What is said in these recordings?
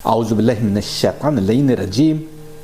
आउज़ुबिल्लाहिमिनश्शैतानिर्रजीम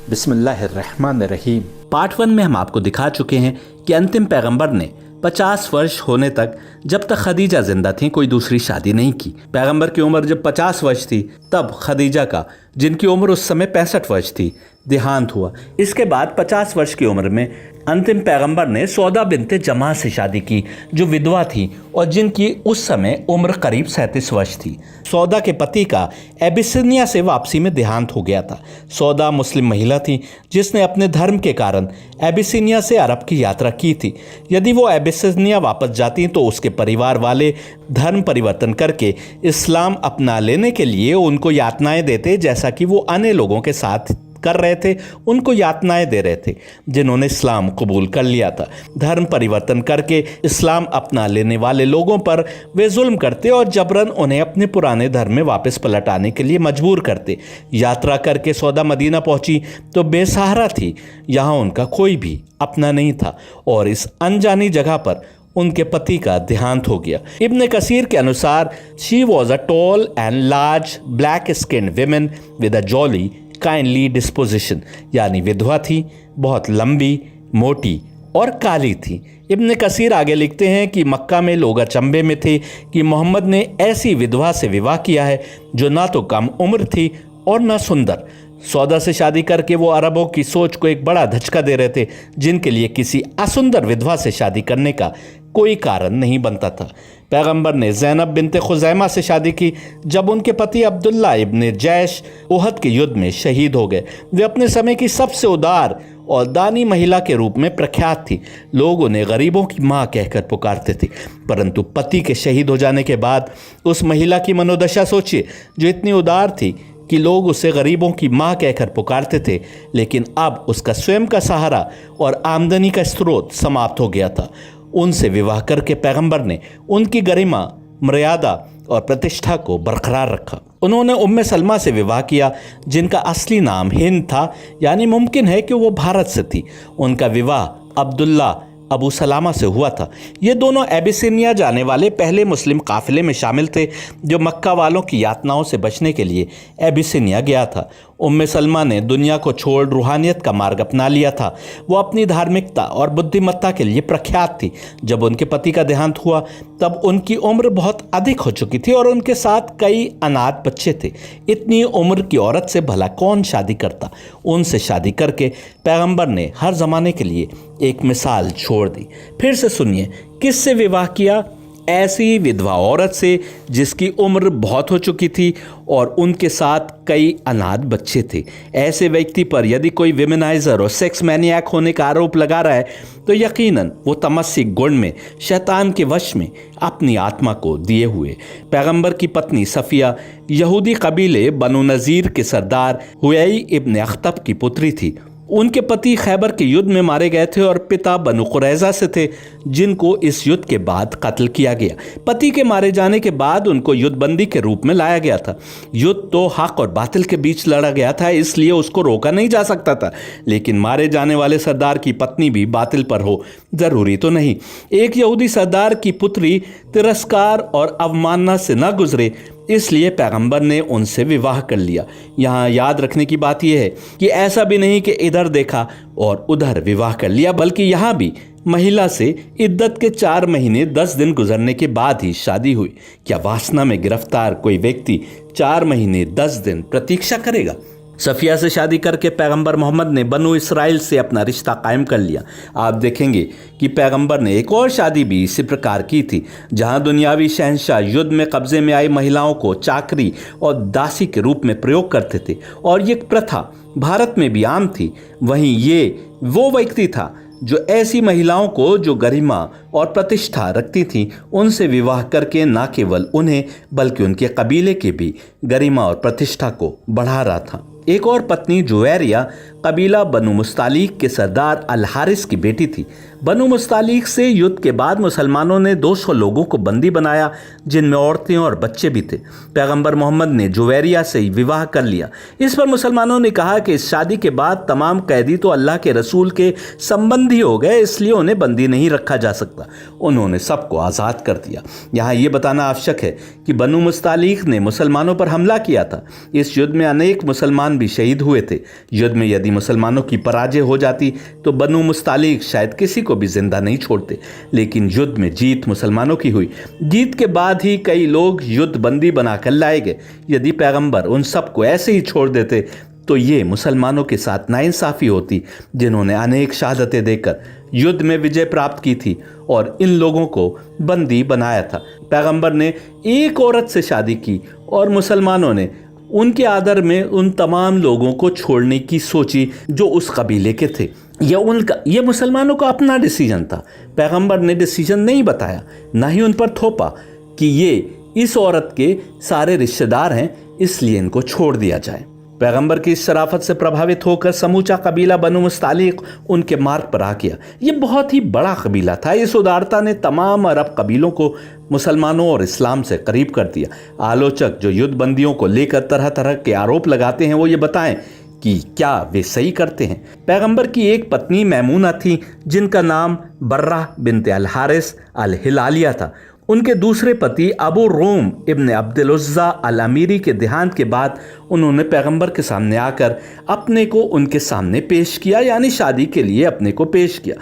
बिस्मिल्लाहिर्रहमानिर्रहीम। पार्ट 1 में हम आपको दिखा चुके हैं कि अंतिम पैगंबर ने 50 वर्ष होने तक, जब तक खदीजा जिंदा थी, कोई दूसरी शादी नहीं की। पैगंबर की उम्र जब 50 वर्ष थी तब खदीजा का, जिनकी उम्र उस समय 65 वर्ष थी, देहांत हुआ। इसके बाद 50 वर्ष की उम्र में अंतिम पैगंबर ने सौदा बिनते जमा से शादी की, जो विधवा थी और जिनकी उस समय उम्र करीब 37 वर्ष थी। सौदा के पति का एबिसिनिया से वापसी में देहांत हो गया था। सौदा मुस्लिम महिला थी जिसने अपने धर्म के कारण एबिसिनिया से अरब की यात्रा की थी। यदि वो एबिसिनिया वापस जाती तो उसके परिवार वाले धर्म परिवर्तन करके इस्लाम अपना लेने के लिए उनको यातनाएं देते, जैसा कि वो अन्य लोगों के साथ कर रहे थे। उनको यातनाएं दे रहे थे जिन्होंने इस्लाम कबूल कर लिया था। धर्म परिवर्तन करके इस्लाम अपना लेने वाले लोगों पर वे जुल्म करते और जबरन उन्हें अपने पुराने धर्म में वापस पलट आने के लिए मजबूर करते। यात्रा करके सौदा मदीना पहुंची तो बेसहारा थी। यहाँ उनका कोई भी अपना नहीं था और इस अनजानी जगह पर उनके पति का देहांत हो गया। इब्न कसीर के अनुसार she was a tall and large black skinned women with a jolly kindly disposition, यानी विधवा थी, बहुत लंबी, मोटी और काली थी। इब्न कसीर आगे लिखते हैं कि मक्का में लोग अचंभे में थे कि मोहम्मद ने ऐसी विधवा से विवाह किया है जो ना तो कम उम्र थी और ना सुंदर। सौदा से शादी करके वो अरबों की सोच को एक बड़ा धचका दे रहे थे, जिनके लिए किसी असुंदर विधवा से शादी करने का कोई कारण नहीं बनता था। पैगंबर ने ज़ैनब बिनते खुज़ैमा से शादी की जब उनके पति अब्दुल्ला इब्न जैश उहद के युद्ध में शहीद हो गए। वे अपने समय की सबसे उदार और दानी महिला के रूप में प्रख्यात थी। लोग उन्हें गरीबों की माँ कहकर पुकारते थे, परंतु पति के शहीद हो जाने के बाद उस महिला की मनोदशा सोचिए, जो इतनी उदार थी कि लोग उसे गरीबों की माँ कहकर पुकारते थे, लेकिन अब उसका स्वयं का सहारा और आमदनी का स्रोत समाप्त हो गया था। उनसे विवाह करके पैगंबर ने उनकी गरिमा, मर्यादा और प्रतिष्ठा को बरकरार रखा। उन्होंने उम्मे सलमा से विवाह किया, जिनका असली नाम हिंद था, यानी मुमकिन है कि वो भारत से थी। उनका विवाह अब्दुल्ला अबू सलामा से हुआ था। ये दोनों एबिसिनिया जाने वाले पहले मुस्लिम काफिले में शामिल थे जो मक्का वालों की यातनाओं से बचने के लिए एबिसिनिया गया था। उम्मे सलमा ने दुनिया को छोड़ रूहानियत का मार्ग अपना लिया था। वो अपनी धार्मिकता और बुद्धिमत्ता के लिए प्रख्यात थी। जब उनके पति का देहांत हुआ तब उनकी उम्र बहुत अधिक हो चुकी थी और उनके साथ कई अनाथ बच्चे थे। इतनी उम्र की औरत से भला कौन शादी करता। उनसे शादी करके पैगंबर ने हर जमाने के लिए एक मिसाल छोड़ दी। फिर से सुनिए, किससे विवाह किया? ऐसी विधवा औरत से जिसकी उम्र बहुत हो चुकी थी और उनके साथ कई अनाथ बच्चे थे। ऐसे व्यक्ति पर यदि कोई विमेनाइजर और सेक्स मैनियाक होने का आरोप लगा रहा है तो यकीनन वो तमस्सिक गुण में, शैतान के वश में अपनी आत्मा को दिए हुए। पैगंबर की पत्नी सफिया यहूदी कबीले बनु नज़ीर के सरदार हुयई इब्न अख्तब की पुत्री थी। उनके पति खैबर के युद्ध में मारे गए थे और पिता बनु कुरैज़ा से थे, जिनको इस युद्ध के बाद कत्ल किया गया। पति के मारे जाने के बाद उनको युद्धबंदी के रूप में लाया गया था। युद्ध तो हक और बातिल के बीच लड़ा गया था, इसलिए उसको रोका नहीं जा सकता था, लेकिन मारे जाने वाले सरदार की पत्नी भी बातिल पर हो, ज़रूरी तो नहीं। एक यहूदी सरदार की पुत्री तिरस्कार और अवमानना से न गुजरे, इसलिए पैगंबर ने उनसे विवाह कर लिया। यहाँ याद रखने की बात यह है कि ऐसा भी नहीं कि इधर देखा और उधर विवाह कर लिया, बल्कि यहाँ भी महिला से इद्दत के 4 महीने 10 दिन गुजरने के बाद ही शादी हुई। क्या वासना में गिरफ्तार कोई व्यक्ति 4 महीने 10 दिन प्रतीक्षा करेगा? सफिया से शादी करके पैगंबर मोहम्मद ने बनु इसराइल से अपना रिश्ता कायम कर लिया। आप देखेंगे कि पैगंबर ने एक और शादी भी इसी प्रकार की थी, जहां दुनियावी शहंशाह युद्ध में कब्जे में आई महिलाओं को चाकरी और दासी के रूप में प्रयोग करते थे और ये प्रथा भारत में भी आम थी। वहीं ये वो व्यक्ति था जो ऐसी महिलाओं को जो गरिमा और प्रतिष्ठा रखती थीं, उनसे विवाह करके न केवल उन्हें बल्कि उनके कबीले की भी गरिमा और प्रतिष्ठा को बढ़ा रहा था। एक और पत्नी जुवैरिया कबीला बनु मुस्तालिक के सरदार अल हारिस की बेटी थी। बनु मुस्तालिक से युद्ध के बाद मुसलमानों ने 200 लोगों को बंदी बनाया, जिनमें औरतें और बच्चे भी थे। पैगंबर मोहम्मद ने जुवैरिया से विवाह कर लिया। इस पर मुसलमानों ने कहा कि इस शादी के बाद तमाम कैदी तो अल्लाह के रसूल के संबंधी हो गए, इसलिए उन्हें बंदी नहीं रखा जा सकता। उन्होंने सबको आज़ाद कर दिया। यहाँ ये बताना आवश्यक है कि बनु मुस्तालिक ने मुसलमानों पर हमला किया था। इस युद्ध में अनेक मुसलमान भी शहीद हुए थे। युद्ध में यदि मुसलमानों की पराजय हो जाती तो बनु मुस्तालिक शायद किसी को भी जिंदा नहीं छोड़ते, लेकिन युद्ध में जीत मुसलमानों की हुई। जीत के बाद ही कई लोग युद्ध बंदी बनाकर लाए गए। यदि पैगंबर उन सबको ऐसे ही छोड़ देते तो ये मुसलमानों के साथ नाइंसाफ़ी होती, जिन्होंने अनेक शहादतें देकर युद्ध में विजय प्राप्त की थी और इन लोगों को बंदी बनाया था। पैगंबर ने एक औरत से शादी की और मुसलमानों ने उनके आदर में उन तमाम लोगों को छोड़ने की सोची जो उस कबीले के थे। यह मुसलमानों का अपना डिसीजन था। पैगंबर ने डिसीजन नहीं बताया, ना ही उन पर थोपा कि ये इस औरत के सारे रिश्तेदार हैं, इसलिए इनको छोड़ दिया जाए। पैगंबर की इस शराफत से प्रभावित होकर समूचा कबीला बनु मुस्तालिक उनके मार्ग पर आ गया। ये बहुत ही बड़ा कबीला था। इस उदारता ने तमाम अरब कबीलों को मुसलमानों और इस्लाम से करीब कर दिया। आलोचक जो युद्ध बंदियों को लेकर तरह तरह के आरोप लगाते हैं, वो ये बताएं कि क्या वे सही करते हैं। पैगंबर की एक पत्नी मैमूना थी, जिनका नाम बर्रा बिनते अल हारिस अल हिलालिया था। उनके दूसरे पति अबू रोम इब्न अब्दुल उज़्ज़ा अल अमीरी के देहांत के बाद उन्होंने पैगंबर के सामने आकर अपने को उनके सामने पेश किया, यानी शादी के लिए अपने को पेश किया।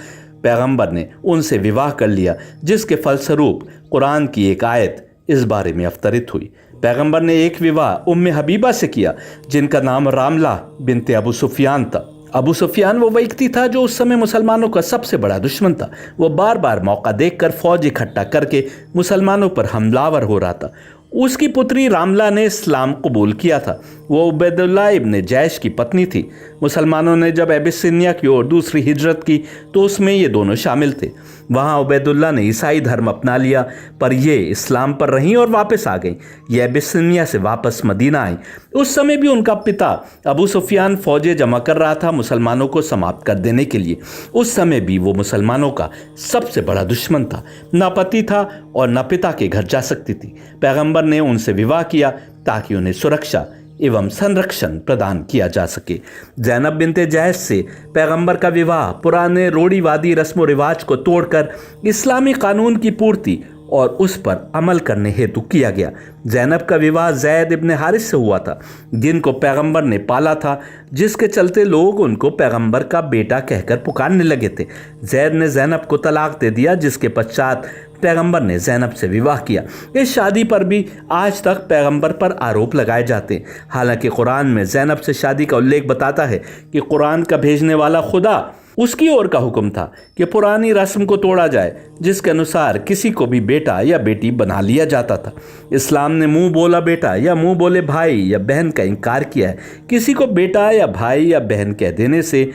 पैगंबर ने उनसे विवाह कर लिया, जिसके फलस्वरूप कुरान की एक आयत इस बारे में अवतरित हुई। पैगंबर ने एक विवाह उम्मे हबीबा से किया, जिनका नाम रामला बिनते अबू सुफियान था। अबू सुफियान वो व्यक्ति था जो उस समय मुसलमानों का सबसे बड़ा दुश्मन था। वो बार बार मौका देखकर फौज इकट्ठा करके मुसलमानों पर हमलावर हो रहा था। उसकी पुत्री रामला ने इस्लाम कबूल किया था। वो उबैदुल्लाह इब्न जैश की पत्नी थी। मुसलमानों ने जब एबिसिनिया की ओर दूसरी हिजरत की तो उसमें ये दोनों शामिल थे। वहाँ उबैदुल्लाह ने ईसाई धर्म अपना लिया, पर ये इस्लाम पर रहीं और वापस आ गईं। ये एबिसिनिया से वापस मदीना आई। उस समय भी उनका पिता अबू सुफियान फौजें जमा कर रहा था मुसलमानों को समाप्त कर देने के लिए। उस समय भी वो मुसलमानों का सबसे बड़ा दुश्मन था। न पति था और न पिता के घर जा सकती थी। पैगंबर ने उनसे विवाह किया ताकि उन्हें सुरक्षा एवं संरक्षण प्रदान किया जा सके। ज़ैनब बिनते जैश से पैगंबर का विवाह पुराने रूढ़िवादी रस्म व रिवाज को तोड़कर इस्लामी कानून की पूर्ति और उस पर अमल करने हेतु किया गया। ज़ैनब का विवाह ज़ैद इब्न हारिस से हुआ था, जिनको पैगंबर ने पाला था, जिसके चलते लोग उनको पैगंबर का बेटा कहकर पुकारने लगे थे। ज़ैद ने ज़ैनब को तलाक दे दिया, जिसके पश्चात पैगंबर ने ज़ैनब से विवाह किया। इस शादी पर भी आज तक पैगंबर पर आरोप लगाए जाते हैं। हालांकि कुरान में ज़ैनब से शादी का उल्लेख बताता है कि कुरान का भेजने वाला खुदा उसकी ओर का हुक्म था कि पुरानी रस्म को तोड़ा जाए, जिसके अनुसार किसी को भी बेटा या बेटी बना लिया जाता था। इस्लाम ने मुंह बोला बेटा या मुंह बोले भाई या बहन का इनकार किया है। किसी को बेटा या भाई या बहन कह देने से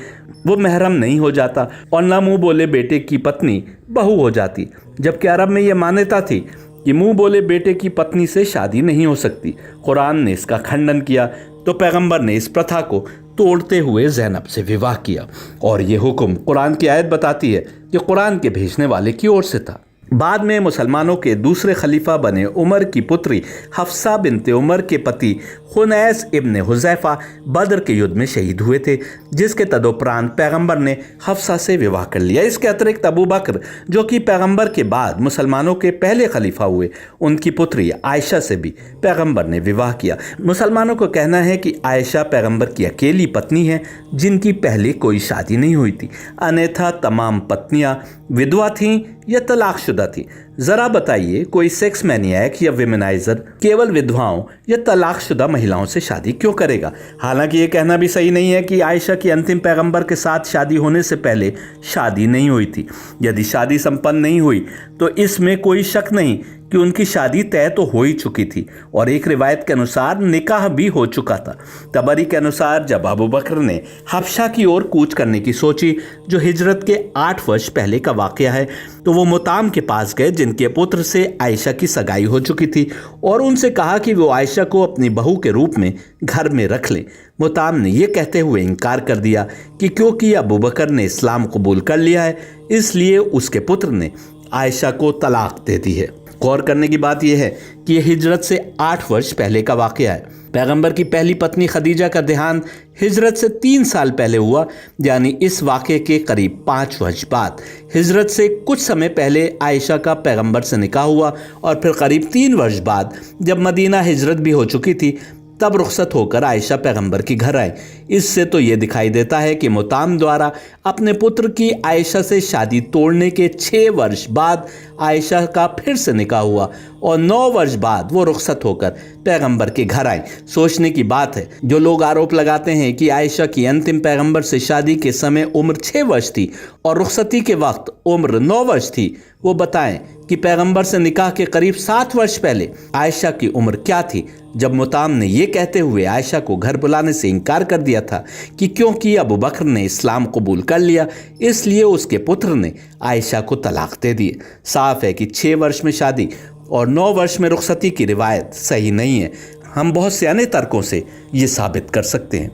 वो महरम नहीं हो जाता और ना मुंह बोले बेटे की पत्नी बहू हो जाती, जबकि अरब में यह मान्यता थी कि मुंह बोले बेटे की पत्नी से शादी नहीं हो सकती। कुरान ने इसका खंडन किया तो पैगंबर ने इस प्रथा को तोड़ते हुए ज़ैनब से विवाह किया, और ये हुक्म कुरान की आयत बताती है कि कुरान के भेजने वाले की ओर से था। बाद में मुसलमानों के दूसरे खलीफा बने उमर की पुत्री हफ्सा बिनते उमर के पति खुनैस इब्न हुज़ैफा बदर के युद्ध में शहीद हुए थे, जिसके तदुपरांत पैगंबर ने हफ्सा से विवाह कर लिया। इसके अतिरिक्त अबू बकर, जो कि पैगंबर के बाद मुसलमानों के पहले खलीफा हुए, उनकी पुत्री आयशा से भी पैगंबर ने विवाह किया। मुसलमानों को कहना है कि आयशा पैगंबर की अकेली पत्नी है जिनकी पहले कोई शादी नहीं हुई थी, अन्यथा तमाम पत्नियां विधवा थीं या तलाकशुदा थी। जरा बताइए, कोई सेक्स मैनियाक या विमेनाइजर केवल विधवाओं या तलाकशुदा महिलाओं से शादी क्यों करेगा? हालांकि ये कहना भी सही नहीं है कि आयशा की अंतिम पैगंबर के साथ शादी होने से पहले शादी नहीं हुई थी। यदि शादी संपन्न नहीं हुई तो इसमें कोई शक नहीं कि उनकी शादी तय तो हो ही चुकी थी, और एक रिवायत के अनुसार निकाह भी हो चुका था। तबरी के अनुसार जब अबू बकर ने हबशा की ओर कूच करने की सोची, जो हिजरत के 8 वर्ष पहले का वाकया है, तो वो मुताम के पास गए जिनके पुत्र से आयशा की सगाई हो चुकी थी और उनसे कहा कि वो आयशा को अपनी बहू के रूप में घर में रख ले। मुताम ने यह कहते हुए इनकार कर दिया कि क्योंकि अबू बकर ने इस्लाम कबूल कर लिया है इसलिए उसके पुत्र ने आयशा को तलाक दे दी है। गौर करने की बात यह है कि यह हिजरत से 8 वर्ष पहले का वाकया है। पैगंबर की पहली पत्नी खदीजा का देहांत हिजरत से 3 साल पहले हुआ, यानी इस वाक़े के करीब 5 वर्ष बाद। हिजरत से कुछ समय पहले आयशा का पैगंबर से निकाह हुआ और फिर करीब 3 वर्ष बाद जब मदीना हिजरत भी हो चुकी थी तब रुखसत होकर आयशा पैगंबर के घर आए। इससे तो ये दिखाई देता है कि मुताम द्वारा अपने पुत्र की आयशा से शादी तोड़ने के 6 वर्ष बाद आयशा का फिर से निकाह हुआ और 9 वर्ष बाद वो रुखसत होकर पैगंबर के घर आए। सोचने की बात है, जो लोग आरोप लगाते हैं कि आयशा की अंतिम पैगंबर से शादी के समय उम्र 6 वर्ष थी और रुखसती के वक्त उम्र 9 वर्ष थी, वो बताएं कि पैगंबर से निकाह के करीब 7 वर्ष पहले आयशा की उम्र क्या थी जब मुताम ने यह कहते हुए आयशा को घर बुलाने से इनकार कर दिया था कि क्योंकि अबू बकर ने इस्लाम कबूल कर लिया इसलिए उसके पुत्र ने आयशा को तलाक दे दी। साफ है कि 6 वर्ष में शादी और 9 वर्ष में रुखसती की रिवायत सही नहीं है। हम बहुत से अन्य तर्कों से ये साबित कर सकते हैं।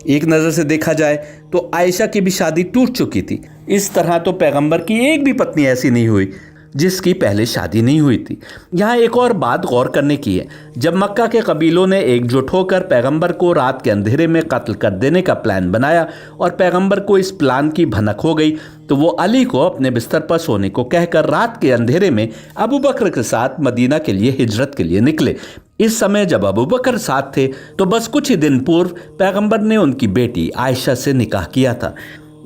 एक नज़र से देखा जाए तो आयशा की भी शादी टूट चुकी थी। इस तरह तो पैगंबर की एक भी पत्नी ऐसी नहीं हुई जिसकी पहले शादी नहीं हुई थी। यहाँ एक और बात गौर करने की है, जब मक्का के कबीलों ने एकजुट होकर पैगंबर को रात के अंधेरे में कत्ल कर देने का प्लान बनाया और पैगंबर को इस प्लान की भनक हो गई तो वो अली को अपने बिस्तर पर सोने को कहकर रात के अंधेरे में अबू बकर के साथ मदीना के लिए हिजरत के लिए निकले। इस समय जब अबू बकर साथ थे तो बस कुछ ही दिन पूर्व पैगंबर ने उनकी बेटी आयशा से निकाह किया था।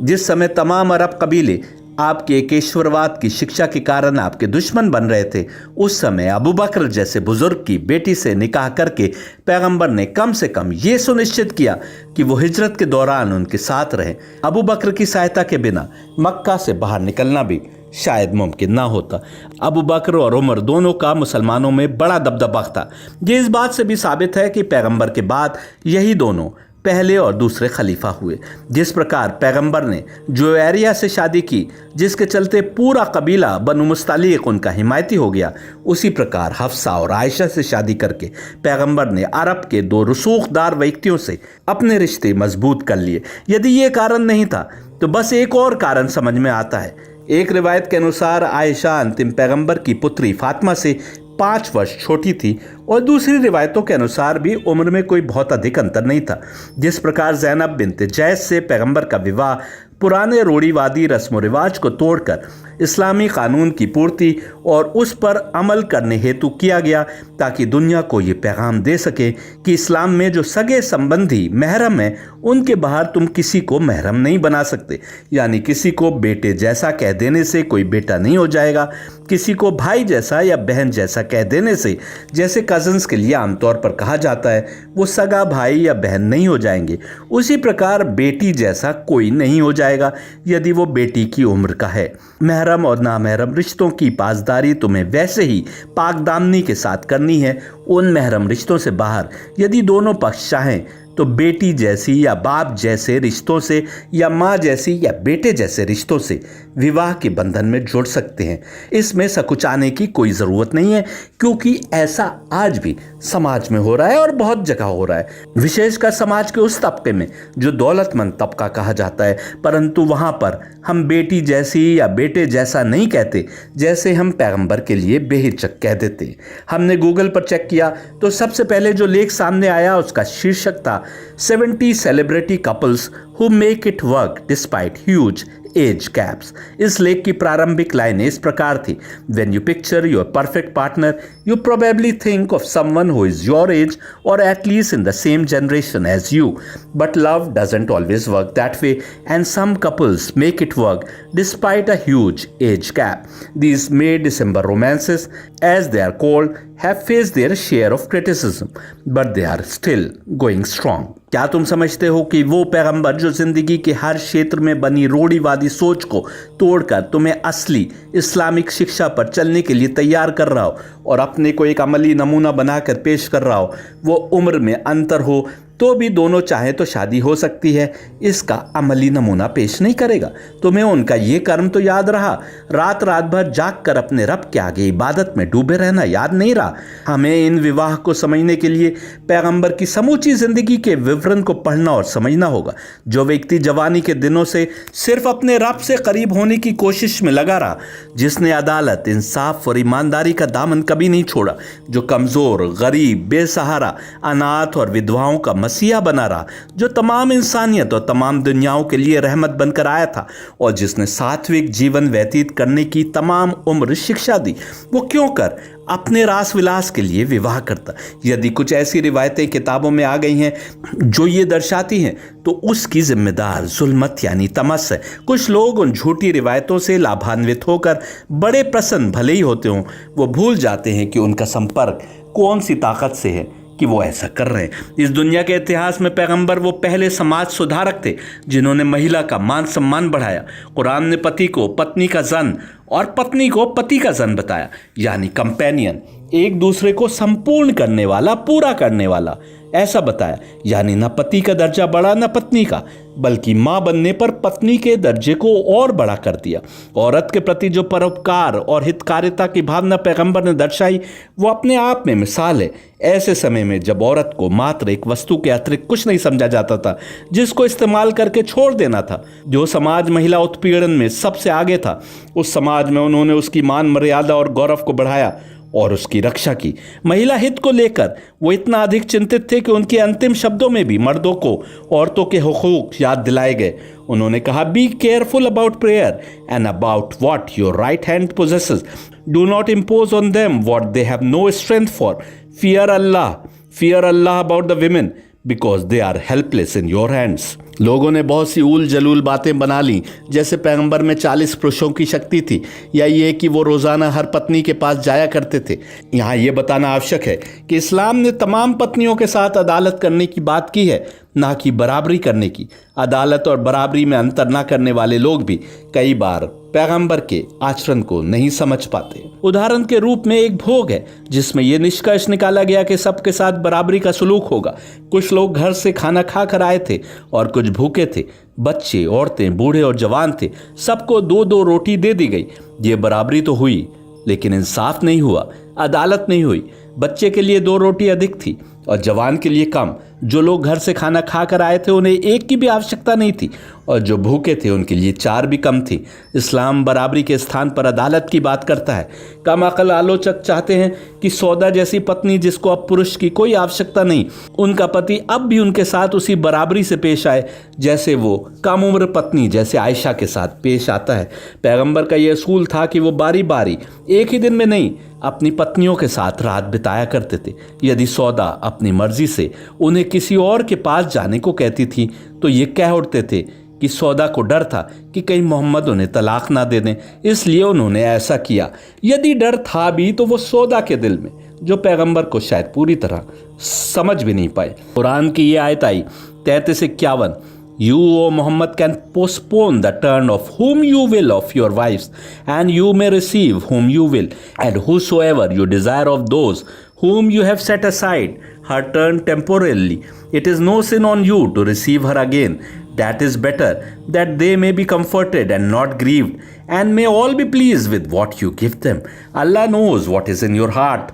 जिस समय तमाम अरब कबीले आपके एकेश्वरवाद की शिक्षा के कारण आपके दुश्मन बन रहे थे, उस समय अबू बकर जैसे बुजुर्ग की बेटी से निकाह करके पैगंबर ने कम से कम ये सुनिश्चित किया कि वो हिजरत के दौरान उनके साथ रहे। अबू बकर की सहायता के बिना मक्का से बाहर निकलना भी शायद मुमकिन ना होता। अबू बकर और उमर दोनों का मुसलमानों में बड़ा दबदबा था। ये इस बात से भी साबित है कि पैगंबर के बाद यही दोनों पहले और दूसरे खलीफा हुए। जिस प्रकार पैगंबर ने जुवैरिया से शादी की जिसके चलते पूरा कबीला बनु मुस्तलिक उनका हिमायती हो गया, उसी प्रकार हफ्सा और आयशा से शादी करके पैगंबर ने अरब के 2 रसूखदार व्यक्तियों से अपने रिश्ते मजबूत कर लिए। यदि ये कारण नहीं था तो बस एक और कारण समझ में आता है। एक रिवायत के अनुसार आयशा अंतिम पैगंबर की पुत्री फातिमा से 5 वर्ष छोटी थी और दूसरी रिवायतों के अनुसार भी उम्र में कोई बहुत अधिक अंतर नहीं था। जिस प्रकार ज़ैनब बिन्त जैश से पैगंबर का विवाह पुराने रूढ़िवादी रस्म व रिवाज को तोड़कर इस्लामी कानून की पूर्ति और उस पर अमल करने हेतु किया गया ताकि दुनिया को ये पैगाम दे सके कि इस्लाम में जो सगे संबंधी महरम हैं उनके बाहर तुम किसी को महरम नहीं बना सकते। यानी किसी को बेटे जैसा कह देने से कोई बेटा नहीं हो जाएगा, किसी को भाई जैसा या बहन जैसा कह देने से, जैसे कजन्स के लिए आमतौर पर कहा जाता है, वो सगा भाई या बहन नहीं हो जाएंगे। उसी प्रकार बेटी जैसा कोई नहीं हो जाएगा यदि वो बेटी की उम्र का है। महरम और नामहरम रिश्तों की पासदारी तुम्हें वैसे ही पाकदामनी के साथ करनी है। उन महरम रिश्तों से बाहर यदि दोनों पक्ष चाहें तो बेटी जैसी या बाप जैसे रिश्तों से या माँ जैसी या बेटे जैसे रिश्तों से विवाह के बंधन में जुड़ सकते हैं। इसमें सकुचाने की कोई ज़रूरत नहीं है क्योंकि ऐसा आज भी समाज में हो रहा है और बहुत जगह हो रहा है, विशेषकर समाज के उस तबके में जो दौलतमंद तबका कहा जाता है। परंतु वहाँ पर हम बेटी जैसी या बेटे जैसा नहीं कहते जैसे हम पैगंबर के लिए बेहिचक कह देते। हमने गूगल पर चेक किया तो सबसे पहले जो लेख सामने आया उसका शीर्षक था 70 celebrity couples who make it work despite huge age gaps. इस लेख की प्रारंभिक लाइनें इस प्रकार थी, When you picture your perfect partner, you probably think of someone who is your age or at least in the same generation as you. But love doesn't always work that way and some couples make it work despite a huge age gap. These May December romances, as they are called, have faced their share of criticism, but they are still going strong. क्या तुम समझते हो कि वो पैगंबर जो जिंदगी के हर क्षेत्र में बनी रूढ़िवादी सोच को तोड़कर तुम्हें असली इस्लामिक शिक्षा पर चलने के लिए तैयार कर रहा हो और अपने को एक अमली नमूना बनाकर पेश कर रहा हो, वो उम्र में अंतर हो तो भी दोनों चाहे तो शादी हो सकती है, इसका अमली नमूना पेश नहीं करेगा। तुम्हें उनका ये कर्म तो याद रहा, रात रात भर जाग कर अपने रब के आगे इबादत में डूबे रहना याद नहीं रहा। हमें इन विवाह को समझने के लिए पैगंबर की समूची जिंदगी के विवरण को पढ़ना और समझना होगा। जो व्यक्ति जवानी के दिनों से सिर्फ अपने रब से करीब होने की कोशिश में लगा रहा, जिसने अदालत, इंसाफ और ईमानदारी का दामन कभी नहीं छोड़ा, जो कमजोर, गरीब, बेसहारा, अनाथ और विधवाओं का मसीहा बना रहा, जो तमाम इंसानियत और तमाम दुनियाओं के लिए रहमत बनकर आया था और जिसने सात्विक जीवन व्यतीत करने की तमाम उम्र शिक्षा दी, वो क्यों कर अपने रास विलास के लिए विवाह करता। यदि कुछ ऐसी रिवायतें किताबों में आ गई हैं जो ये दर्शाती हैं, तो उसकी जिम्मेदार जुल्मत यानी तमस है। कुछ लोग उन झूठी रिवायतों से लाभान्वित होकर बड़े प्रसन्न भले ही होते हों, वो भूल जाते हैं कि उनका संपर्क कौन सी ताकत से है कि वो ऐसा कर रहे हैं। इस दुनिया के इतिहास में पैगंबर वो पहले समाज सुधारक थे जिन्होंने महिला का मान सम्मान बढ़ाया। कुरान ने पति को पत्नी का जन और पत्नी को पति का जन बताया, यानी कंपेनियन, एक दूसरे को संपूर्ण करने वाला, पूरा करने वाला ऐसा बताया। यानी न पति का दर्जा बढ़ा न पत्नी का, बल्कि मां बनने पर पत्नी के दर्जे को और बड़ा कर दिया। औरत के प्रति जो परोपकार और हितकारिता की भावना पैगंबर ने दर्शाई, वो अपने आप में मिसाल है। ऐसे समय में जब औरत को मात्र एक वस्तु के अतिरिक्त कुछ नहीं समझा जाता था, जिसको इस्तेमाल करके छोड़ देना था, जो समाज महिला उत्पीड़न में सबसे आगे था, उस समाज में उन्होंने उसकी मान मर्यादा और गौरव को बढ़ाया और उसकी रक्षा की। महिला हित को लेकर वो इतना अधिक चिंतित थे कि उनके अंतिम शब्दों में भी मर्दों को औरतों के हुकूक याद दिलाए गए। उन्होंने कहा, be careful about prayer and about what your right hand possesses, do not impose on them what they have no strength for, fear Allah about the women because they are helpless in your hands. लोगों ने बहुत सी उल जलूल बातें बना ली, जैसे पैगंबर में 40 पुरुषों की शक्ति थी, या ये कि वो रोज़ाना हर पत्नी के पास जाया करते थे। यहाँ ये बताना आवश्यक है कि इस्लाम ने तमाम पत्नियों के साथ अदालत करने की बात की है, ना कि बराबरी करने की। अदालत और बराबरी में अंतर ना करने वाले लोग भी कई बार पैगंबर के आचरण को नहीं समझ पाते। उदाहरण के रूप में एक भोग है जिसमें यह निष्कर्ष निकाला गया कि सबके साथ बराबरी का सलूक होगा। कुछ लोग घर से खाना खा कर आए थे और कुछ भूखे थे। बच्चे, औरतें, बूढ़े और जवान थे। सबको 2-2 रोटी दे दी गई। ये बराबरी तो हुई, लेकिन इंसाफ नहीं हुआ, अदालत नहीं हुई। बच्चे के लिए 2 रोटी अधिक थी और जवान के लिए कम। जो लोग घर से खाना खा कर आए थे उन्हें 1 की भी आवश्यकता नहीं थी, और जो भूखे थे उनके लिए 4 भी कम थी। इस्लाम बराबरी के स्थान पर अदालत की बात करता है। कम अकल आलोचक चाहते हैं कि सौदा जैसी पत्नी, जिसको अब पुरुष की कोई आवश्यकता नहीं, उनका पति अब भी उनके साथ उसी बराबरी से पेश आए जैसे वो कम उम्र पत्नी जैसे आयशा के साथ पेश आता है। पैगंबर का यह असूल था कि वो बारी बारी, एक ही दिन में नहीं, अपनी पत्नियों के साथ रात बिताया करते थे। यदि सौदा अपनी मर्जी से उन्हें किसी और के पास जाने को कहती थी, तो ये कह उठते थे कि सौदा को डर था कि कहीं मोहम्मद उन्हें तलाक ना दे दें, इसलिए उन्होंने ऐसा किया। यदि डर था भी तो वो सौदा के दिल में, जो पैगंबर को शायद पूरी तरह समझ भी नहीं पाए। कुरान की ये आयत आई 33-51, You, O Muhammad, can postpone the turn of whom you will of your wives, and you may receive whom you will, and whosoever you desire of those whom you have set aside her turn temporarily. It is no sin on you to receive her again. That is better, that they may be comforted and not grieved, and may all be pleased with what you give them. Allah knows what is in your heart,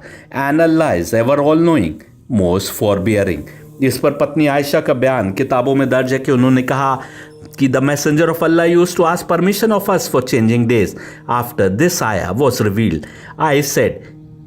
and Allah is ever all-knowing, most forbearing. इस पर पत्नी आयशा का बयान किताबों में दर्ज है कि उन्होंने कहा कि the messenger of Allah used to ask permission of us for changing days after this आया was revealed. I said,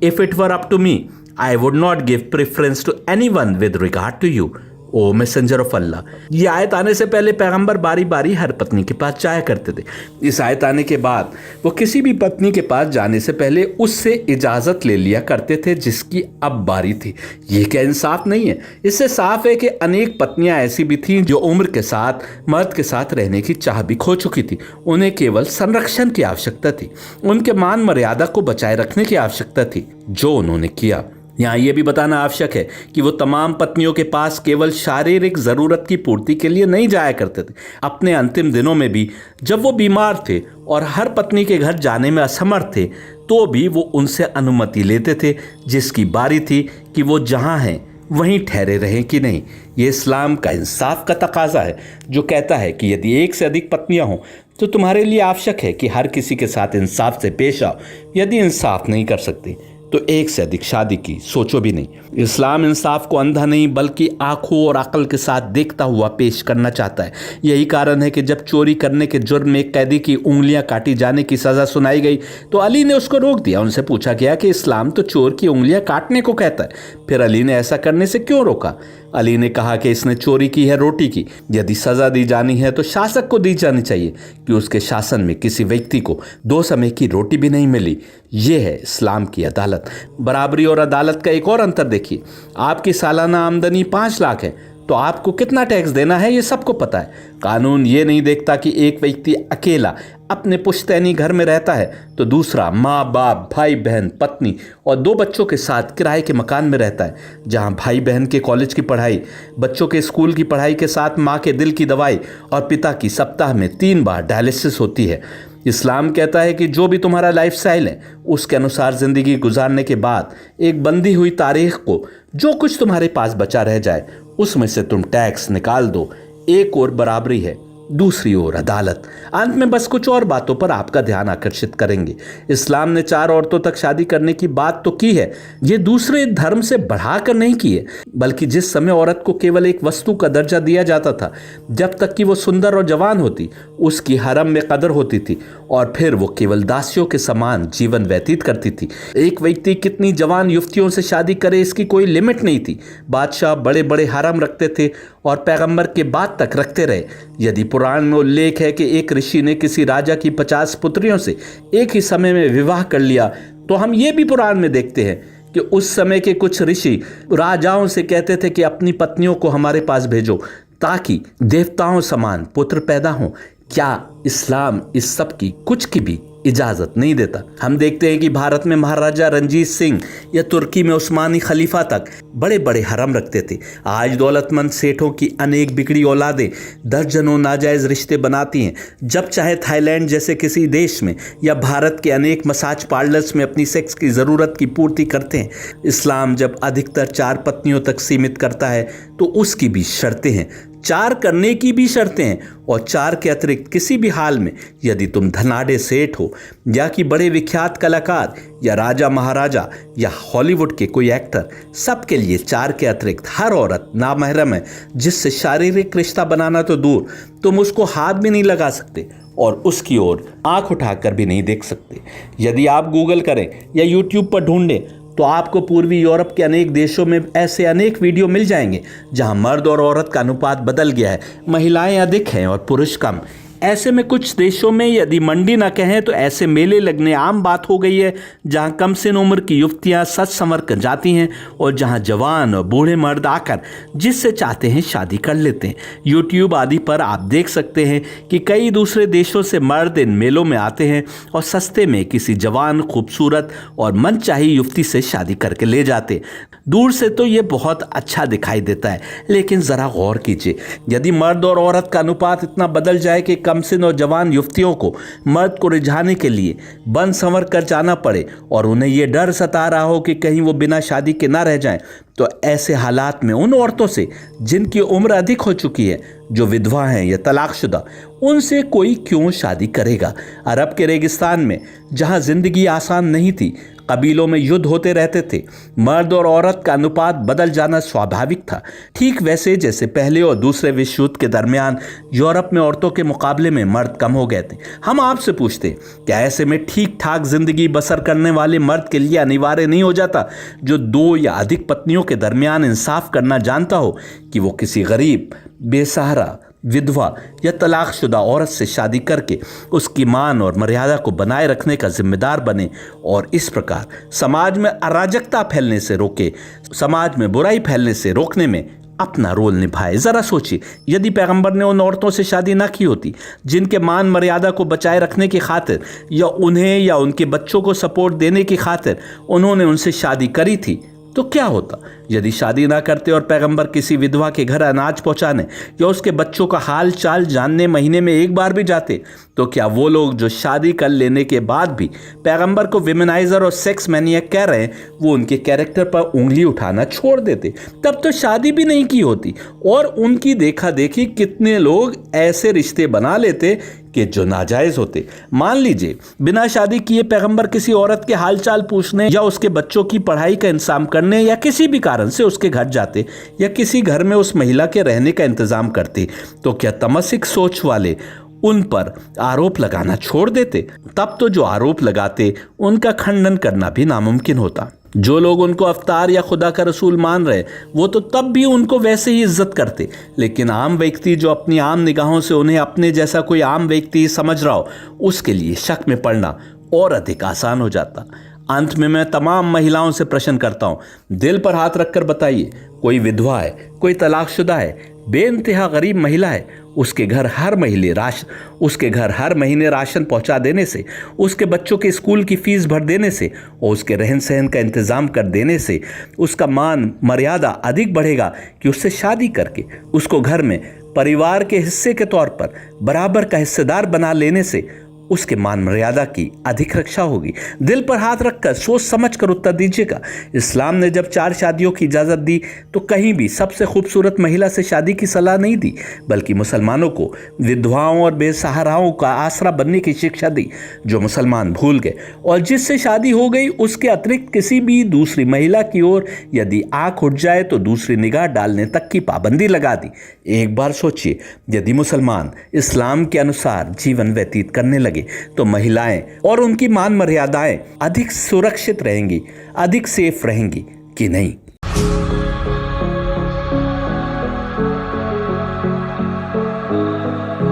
if it were up to me, I would not give preference to anyone with regard to you, O messenger of Allah. ये आयत आने से पहले पैगंबर बारी बारी हर पत्नी के पास जाया करते थे. इस आयत आने के बाद वो किसी भी पत्नी के पास जाने से पहले उससे इजाज़त ले लिया करते थे जिसकी अब बारी थी. ये क्या इंसाफ नहीं है? इससे साफ है कि अनेक पत्नियां ऐसी भी थीं जो उम्र के साथ मर्द के साथ रहने की चाह भी खो चुकी थी. उन्हें केवल संरक्षण की आवश्यकता थी, उनके मान मर्यादा को बचाए रखने की आवश्यकता थी, जो उन्होंने किया. यहाँ यह भी बताना आवश्यक है कि वो तमाम पत्नियों के पास केवल शारीरिक ज़रूरत की पूर्ति के लिए नहीं जाया करते थे. अपने अंतिम दिनों में भी जब वो बीमार थे और हर पत्नी के घर जाने में असमर्थ थे, तो भी वो उनसे अनुमति लेते थे जिसकी बारी थी कि वो जहाँ हैं वहीं ठहरे रहें कि नहीं। ये इस्लाम का इंसाफ का तकाजा है, जो कहता है कि यदि एक से अधिक पत्नियां हों तो तुम्हारे लिए आवश्यक है कि हर किसी के साथ इंसाफ से पेश आओ। यदि इंसाफ नहीं कर सकते तो एक से अधिक शादी की सोचो भी नहीं। इस्लाम इंसाफ को अंधा नहीं बल्कि आंखों और अकल के साथ देखता हुआ पेश करना चाहता है। यही कारण है कि जब चोरी करने के जुर्म में एक कैदी की उंगलियां काटी जाने की सजा सुनाई गई तो अली ने उसको रोक दिया। उनसे पूछा गया कि इस्लाम तो चोर की उंगलियां काटने को कहता है, फिर अली ने ऐसा करने से क्यों रोका? अली ने कहा कि इसने चोरी की है रोटी की। यदि सजा दी जानी है तो शासक को दी जानी चाहिए कि उसके शासन में किसी व्यक्ति को 2 समय की रोटी भी नहीं मिली। ये है इस्लाम की अदालत। बराबरी और अदालत का एक और अंतर देखिए। आपकी सालाना आमदनी 5 लाख है तो आपको कितना टैक्स देना है ये सबको पता है। कानून ये नहीं देखता कि एक व्यक्ति अकेला अपने पुश्तैनी घर में रहता है तो दूसरा माँ बाप, भाई बहन, पत्नी और 2 बच्चों के साथ किराए के मकान में रहता है, जहाँ भाई बहन के कॉलेज की पढ़ाई, बच्चों के स्कूल की पढ़ाई के साथ माँ के दिल की दवाई और पिता की सप्ताह में 3 बार डायलिसिस होती है। इस्लाम कहता है कि जो भी तुम्हारा लाइफस्टाइल है उसके अनुसार ज़िंदगी गुजारने के बाद एक बंधी हुई तारीख को जो कुछ तुम्हारे पास बचा रह जाए उसमें से तुम टैक्स निकाल दो। एक और बराबरी है, दूसरी ओर अदालत। अंत में बस कुछ और बातों पर आपका ध्यान आकर्षित करेंगे। इस्लाम ने 4 औरतों तक शादी करने की बात तो की है, ये दूसरे धर्म से बढ़ाकर नहीं की है, बल्कि जिस समय औरत को केवल एक वस्तु का दर्जा दिया जाता था, जब तक कि वो सुंदर और जवान होती उसकी हरम में कदर होती थी और फिर वो केवल दासियों के समान जीवन व्यतीत करती थी। एक व्यक्ति कितनी जवान युवतियों से शादी करे इसकी कोई लिमिट नहीं थी। बादशाह बड़े बड़े हरम रखते थे और पैगंबर के बाद तक रखते रहे। यदि पुराण में उल्लेख है कि एक ऋषि ने किसी राजा की 50 पुत्रियों से एक ही समय में विवाह कर लिया, तो हम ये भी पुराण में देखते हैं कि उस समय के कुछ ऋषि राजाओं से कहते थे कि अपनी पत्नियों को हमारे पास भेजो ताकि देवताओं समान पुत्र पैदा हों। क्या इस्लाम इस सब की कुछ की भी इजाजत नहीं देता? हम देखते हैं कि भारत में महाराजा रंजीत सिंह या तुर्की में उस्मानी खलीफा तक बड़े बड़े हरम रखते थे। आज दौलतमंद सेठों की अनेक बिगड़ी औलादें दर्जनों नाजायज रिश्ते बनाती हैं। जब चाहे थाईलैंड जैसे किसी देश में या भारत के अनेक मसाज पार्लर्स में अपनी सेक्स की ज़रूरत की पूर्ति करते हैं। इस्लाम जब अधिकतर 4 पत्नियों तक सीमित करता है तो उसकी भी शर्तें हैं, 4 करने की भी शर्तें हैं और 4 के अतिरिक्त किसी भी हाल में यदि तुम धनाढ़े सेठ हो या कि बड़े विख्यात कलाकार या राजा महाराजा या हॉलीवुड के कोई एक्टर, सबके लिए 4 के अतिरिक्त हर औरत नामहरम है जिससे शारीरिक रिश्ता बनाना तो दूर, तुम उसको हाथ भी नहीं लगा सकते और उसकी ओर आंख उठाकर भी नहीं देख सकते। यदि आप गूगल करें या यूट्यूब पर ढूंढें तो आपको पूर्वी यूरोप के अनेक देशों में ऐसे अनेक वीडियो मिल जाएंगे जहां मर्द और औरत का अनुपात बदल गया है, महिलाएं अधिक हैं और पुरुष कम। ऐसे में कुछ देशों में यदि मंडी ना कहें तो ऐसे मेले लगने आम बात हो गई है जहां कम से उम्र की युवतियां सज संवर कर जाती हैं और जहां जवान और बूढ़े मर्द आकर जिससे चाहते हैं शादी कर लेते हैं। यूट्यूब आदि पर आप देख सकते हैं कि कई दूसरे देशों से मर्द इन मेलों में आते हैं और सस्ते में किसी जवान, खूबसूरत और मनचाही युवती से शादी करके ले जाते। दूर से तो ये बहुत अच्छा दिखाई देता है, लेकिन ज़रा गौर कीजिए, यदि मर्द और औरत का अनुपात इतना बदल जाए कि कमसिन और जवान युवतियों को मर्द को रिझाने के लिए बन संवर कर जाना पड़े और उन्हें यह डर सता रहा हो कि कहीं वो बिना शादी के ना रह जाएं, तो ऐसे हालात में उन औरतों से जिनकी उम्र अधिक हो चुकी है, जो विधवा हैं या तलाकशुदा, उनसे कोई क्यों शादी करेगा? अरब के रेगिस्तान में जहां जिंदगी आसान नहीं थी, कबीलों में युद्ध होते रहते थे, मर्द और औरत का अनुपात बदल जाना स्वाभाविक था। ठीक वैसे जैसे पहले और दूसरे विश्व युद्ध के दरमियान यूरोप में औरतों के मुकाबले में मर्द कम हो गए थे। हम आपसे पूछते, क्या ऐसे में ठीक ठाक जिंदगी बसर करने वाले मर्द के लिए अनिवार्य नहीं हो जाता, जो 2 या अधिक पत्नियों के दरमियान इंसाफ करना जानता हो, कि वो किसी गरीब, बेसहारा, विधवा या तलाकशुदा औरत से शादी करके उसकी मान और मर्यादा को बनाए रखने का जिम्मेदार बने और इस प्रकार समाज में अराजकता फैलने से रोके, समाज में बुराई फैलने से रोकने में अपना रोल निभाए। ज़रा सोचिए, यदि पैगंबर ने उन औरतों से शादी ना की होती जिनके मान मर्यादा को बचाए रखने की खातिर या उन्हें या उनके बच्चों को सपोर्ट देने की खातिर उन्होंने उनसे शादी करी थी, तो क्या होता यदि शादी ना करते और पैगंबर किसी विधवा के घर अनाज पहुंचाने या उसके बच्चों का हाल चाल जानने महीने में एक बार भी जाते? तो क्या वो लोग जो शादी कर लेने के बाद भी पैगंबर को विमेनाइजर और सेक्स मैनियक कह रहे हैं, वो उनके कैरेक्टर पर उंगली उठाना छोड़ देते? तब तो शादी भी नहीं की होती और उनकी देखा देखी कितने लोग ऐसे रिश्ते बना लेते कि जो नाजायज होते। मान लीजिए बिना शादी किए पैगंबर किसी औरत के हालचाल पूछने या उसके बच्चों की पढ़ाई का इंतजाम करने या किसी भी कारण से उसके घर जाते या किसी घर में उस महिला के रहने का इंतजाम करते, तो क्या तमसिक सोच वाले उन पर आरोप लगाना छोड़ देते? तब तो जो आरोप लगाते उनका खंडन करना भी नामुमकिन होता। जो लोग उनको अवतार या खुदा का रसूल मान रहे वो तो तब भी उनको वैसे ही इज्जत करते, लेकिन आम व्यक्ति जो अपनी आम निगाहों से उन्हें अपने जैसा कोई आम व्यक्ति समझ रहा हो, उसके लिए शक में पड़ना और अधिक आसान हो जाता। अंत में मैं तमाम महिलाओं से प्रश्न करता हूँ, दिल पर हाथ रखकर बताइए, कोई विधवा है, कोई तलाकशुदा है, बेइंतहा गरीब महिला है, उसके घर हर महीने राशन पहुंचा देने से, उसके बच्चों के स्कूल की फीस भर देने से और उसके रहन सहन का इंतजाम कर देने से उसका मान मर्यादा अधिक बढ़ेगा कि उससे शादी करके उसको घर में परिवार के हिस्से के तौर पर बराबर का हिस्सेदार बना लेने से उसके मान मर्यादा की अधिक रक्षा होगी। दिल पर हाथ रखकर सोच समझ कर उत्तर दीजिएगा। इस्लाम ने जब 4 शादियों की इजाज़त दी तो कहीं भी सबसे खूबसूरत महिला से शादी की सलाह नहीं दी, बल्कि मुसलमानों को विधवाओं और बेसहाराओं का आसरा बनने की शिक्षा दी, जो मुसलमान भूल गए। और जिससे शादी हो गई उसके अतिरिक्त किसी भी दूसरी महिला की ओर यदि आंख उठ जाए तो दूसरी निगाह डालने तक की पाबंदी लगा दी। एक बार सोचिए, यदि मुसलमान इस्लाम के अनुसार जीवन व्यतीत करने लगे तो महिलाएं और उनकी मान मर्यादाएं अधिक सुरक्षित रहेंगी, अधिक सेफ रहेंगी कि नहीं?